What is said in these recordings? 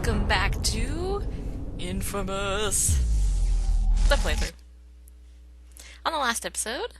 welcome back to inFAMOUS, the playthrough. On the last episode,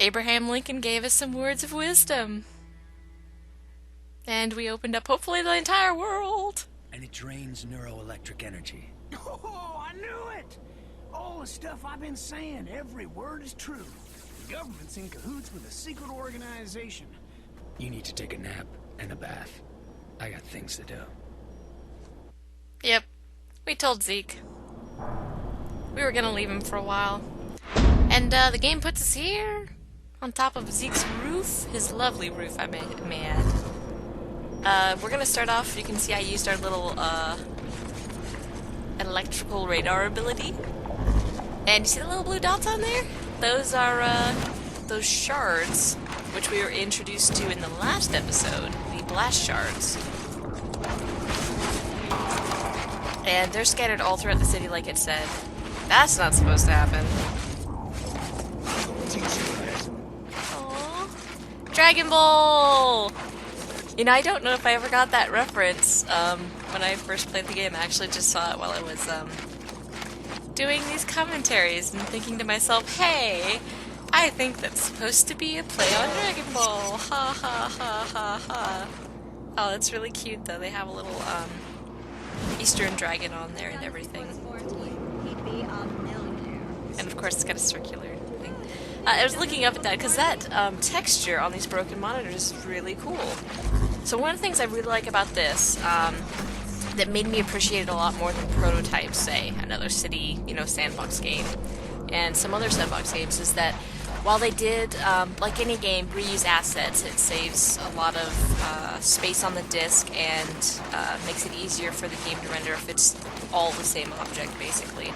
Abraham Lincoln gave us some words of wisdom. And we opened up, hopefully, the entire world. And it drains neuroelectric energy. Oh, I knew it! All the stuff I've been saying, every word is true. The government's in cahoots with a secret organization. You need to take a nap and a bath. I got things to do. Yep, we told Zeke. We were gonna leave him for a while. And the game puts us here, on top of Zeke's roof. His lovely roof, I may add. We're gonna start off, you can see I used our little electrical radar ability. And you see the little blue dots on there? Those are those shards, which we were introduced to in the last episode, the blast shards. And they're scattered all throughout the city like it said. That's not supposed to happen. Aww. Dragon Ball! You know, I don't know if I ever got that reference when I first played the game. I actually just saw it while I was doing these commentaries and thinking to myself, hey, I think that's supposed to be a play on Dragon Ball. Ha ha ha ha ha. Oh, that's really cute though. They have a little Eastern dragon on there and everything. And of course it's got a circular thing. I was looking up at that because that texture on these broken monitors is really cool. So one of the things I really like about this that made me appreciate it a lot more than Prototype, say, another city, sandbox game, and some other sandbox games, is that while they did, like any game, reuse assets, it saves a lot of space on the disk and makes it easier for the game to render if it's all the same object, basically.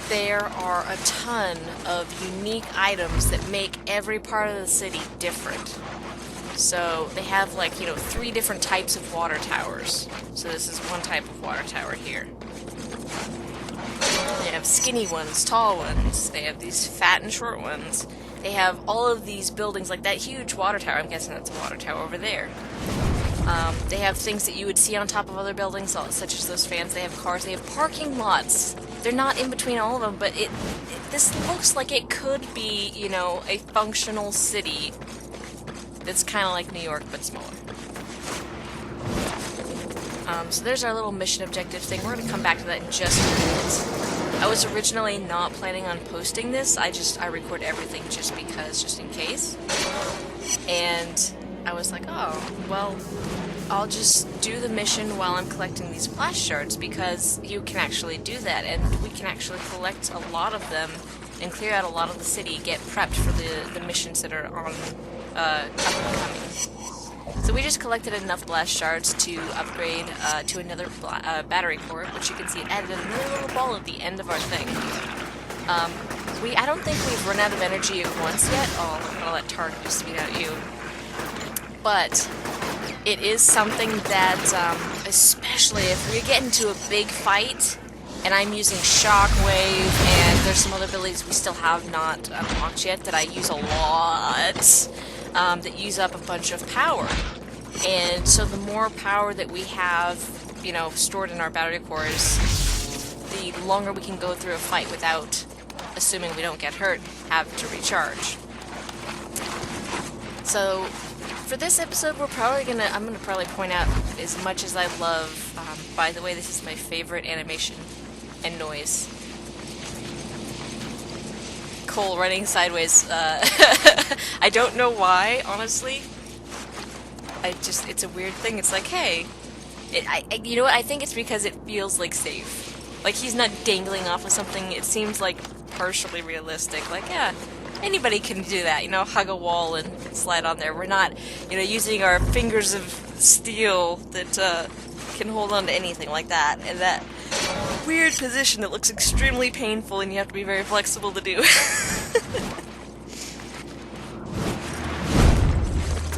There are a ton of unique items that make every part of the city different. So they have, like, 3 different types of water towers. So this is one type of water tower here. They have skinny ones, tall ones. They have these fat and short ones. They have all of these buildings, like that huge water tower. I'm guessing that's a water tower over there. They have things that you would see on top of other buildings, such as those fans. They have cars. They have parking lots. They're not in between all of them, but this looks like it could be, a functional city. It's kind of like New York, but smaller. So there's our little mission objective thing. We're going to come back to that in just a minute. I was originally not planning on posting this. I record everything just in case. And I was like, oh, well, I'll just do the mission while I'm collecting these blast shards, because you can actually do that, and we can actually collect a lot of them and clear out a lot of the city, get prepped for the missions that are on upcoming. So we just collected enough blast shards to upgrade to another battery core, which you can see it added another little ball at the end of our thing. I don't think we've run out of energy at once yet. Oh, I'm gonna let Tark just speed out you. But it is something that, especially if we get into a big fight, and I'm using Shockwave, and there's some other abilities we still have not unlocked yet that I use a lot, that use up a bunch of power. And so the more power that we have, stored in our battery cores, the longer we can go through a fight without, assuming we don't get hurt, have to recharge. So for this episode, I'm gonna probably point out, as much as I love, by the way, this is my favorite animation and noise. Cole running sideways. I don't know why, honestly. It's a weird thing. It's like, hey, you know what? I think it's because it feels like safe. Like he's not dangling off of something. It seems like partially realistic. Like, yeah, anybody can do that. Hug a wall and slide on there. We're not, using our fingers of steel that can hold on to anything like that. And that weird position that looks extremely painful, and you have to be very flexible to do.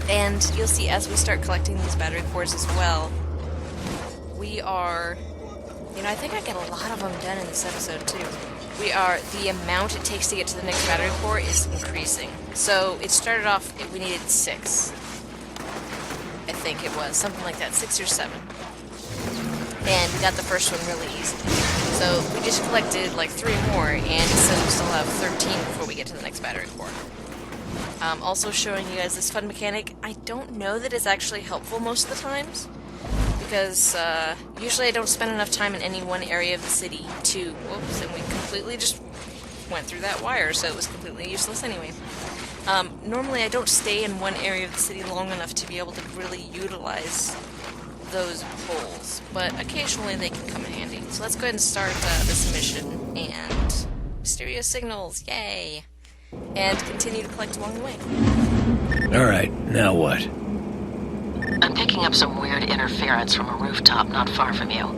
And you'll see as we start collecting these battery cores as well, we are, I think I get a lot of them done in this episode too. The amount it takes to get to the next battery core is increasing. So it started off, we needed 6. think it was. Something like that, 6 or 7. And we got the first one really easy. So we just collected like 3 more, and it says we still have 13 before we get to the next battery core. Also showing you guys this fun mechanic. I don't know that it's actually helpful most of the times, because usually I don't spend enough time in any one area of the city to... Whoops, and we completely just went through that wire, so it was completely useless anyway. Normally I don't stay in one area of the city long enough to be able to really utilize those poles, but occasionally they can come in handy. So let's go ahead and start this mission, and mysterious signals, yay! And continue to collect along the way. Alright, now what? I'm picking up some weird interference from a rooftop not far from you.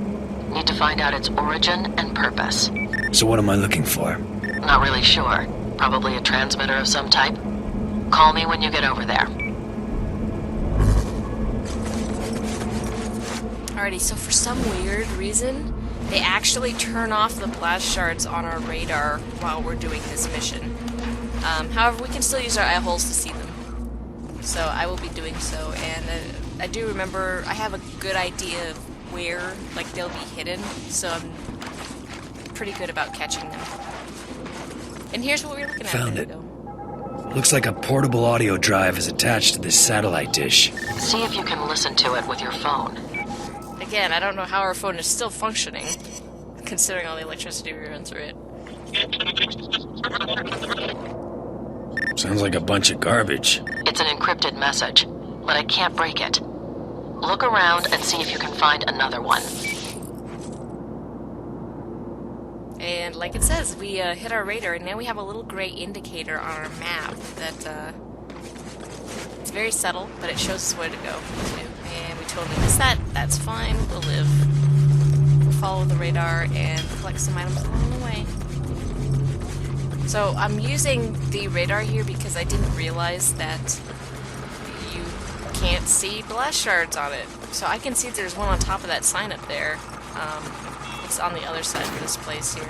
Need to find out its origin and purpose. So what am I looking for? Not really sure. Probably a transmitter of some type. Call me when you get over there. Alrighty, so for some weird reason, they actually turn off the blast shards on our radar while we're doing this mission. However, we can still use our eye holes to see them. So I will be doing so, and I do remember I have a good idea of where, like, they'll be hidden, so I'm pretty good about catching them. And here's what we're looking at. Found There it. we go. Looks like a portable audio drive is attached to this satellite dish. See if you can listen to it with your phone. Again, I don't know how our phone is still functioning, considering all the electricity we run through it. Sounds like a bunch of garbage. It's an encrypted message, but I can't break it. Look around and see if you can find another one. And like it says, we hit our radar, and now we have a little gray indicator on our map that, it's very subtle, but it shows us where to go to. And we totally missed that. That's fine. We'll live. We'll follow the radar and collect some items along the way. So I'm using the radar here because I didn't realize that you can't see blast shards on it. So I can see there's one on top of that sign up there. It's on the other side of this place here.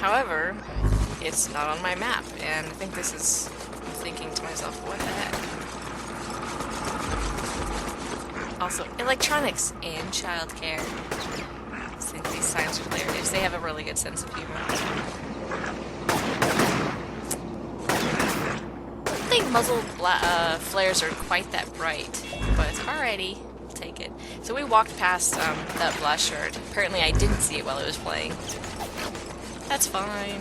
However, it's not on my map, and I think this is... I'm thinking to myself, what the heck? Also, electronics and childcare. I think these signs are hilarious. They have a really good sense of humor. I don't think muzzle flares are quite that bright, but alrighty, we'll take it. So we walked past that blast shard. Apparently I didn't see it while it was playing. That's fine.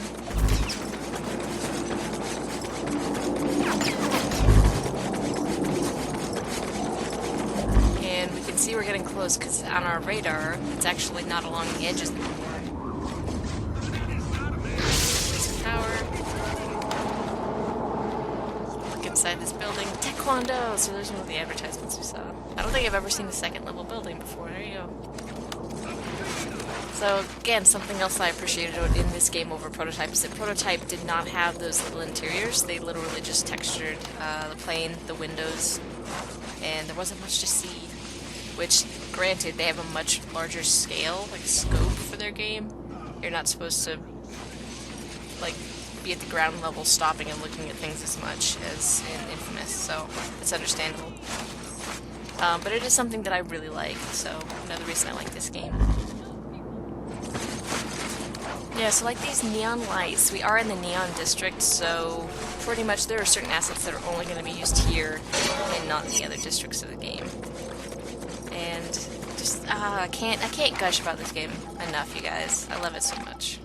And we can see we're getting close because on our radar, it's actually not along the edges anymore. There's a tower. Look inside this building. Taekwondo! So there's one of the advertisements we saw. I don't think I've ever seen a second level building before. There you go. So again, something else I appreciated in this game over Prototype is that Prototype did not have those little interiors. They literally just textured the plane, the windows, and there wasn't much to see. Which, granted, they have a much larger scale, like scope for their game. You're not supposed to, like, be at the ground level stopping and looking at things as much as in inFAMOUS, so it's understandable. But it is something that I really like, so another reason I like this game. Yeah, so like these neon lights, we are in the neon district, so pretty much there are certain assets that are only going to be used here and not in the other districts of the game. And just, I can't gush about this game enough, you guys. I love it so much.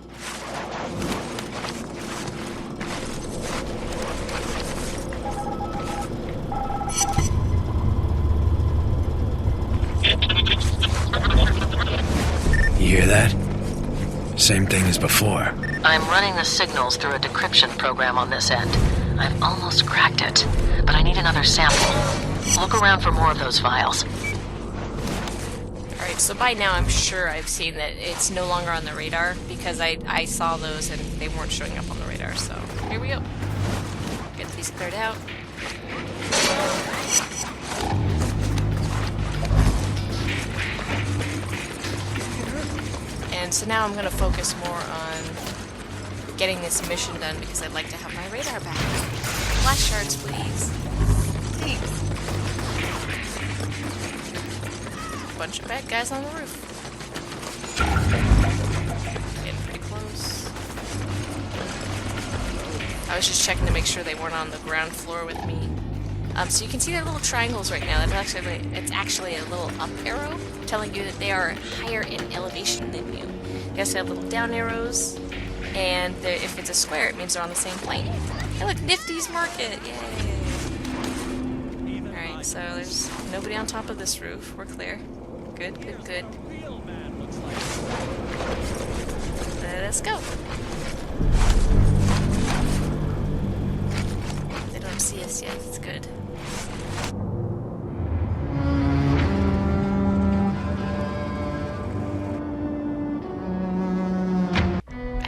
You hear that? Same thing as before. I'm running the signals through a decryption program on this end. I've almost cracked it, but I need another sample. Look around for more of those files. Alright, so by now I'm sure I've seen that it's no longer on the radar, because I saw those and they weren't showing up on the radar, so here we go. Get these cleared out. And so now I'm going to focus more on getting this mission done because I'd like to have my radar back. Flash shards, please. Please. bunch of bad guys on the roof. Getting pretty close. I was just checking to make sure they weren't on the ground floor with me. So you can see their little triangles right now. It's actually a little up arrow telling you that they are higher in elevation than you. They also have little down arrows, and if it's a square, it means they're on the same plane. Hey, look, Nifty's Market! Yay! Alright, so there's nobody on top of this roof. We're clear. Good, good, good. Let's go. They don't see us yet. It's good.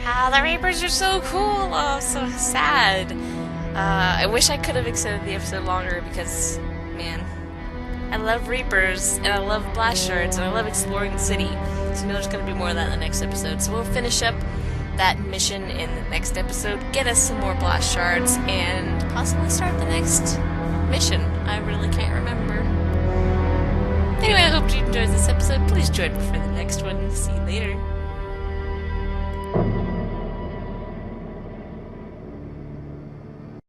Ah, the Reapers are so cool! Oh, so sad. I wish I could have extended the episode longer because, man, I love Reapers, and I love blast shards, and I love exploring the city. So you know there's going to be more of that in the next episode. So we'll finish up that mission in the next episode, get us some more blast shards, and possibly start the next mission. I really can't remember. Anyway, I hope you enjoyed this episode. Please join me for the next one. See you later.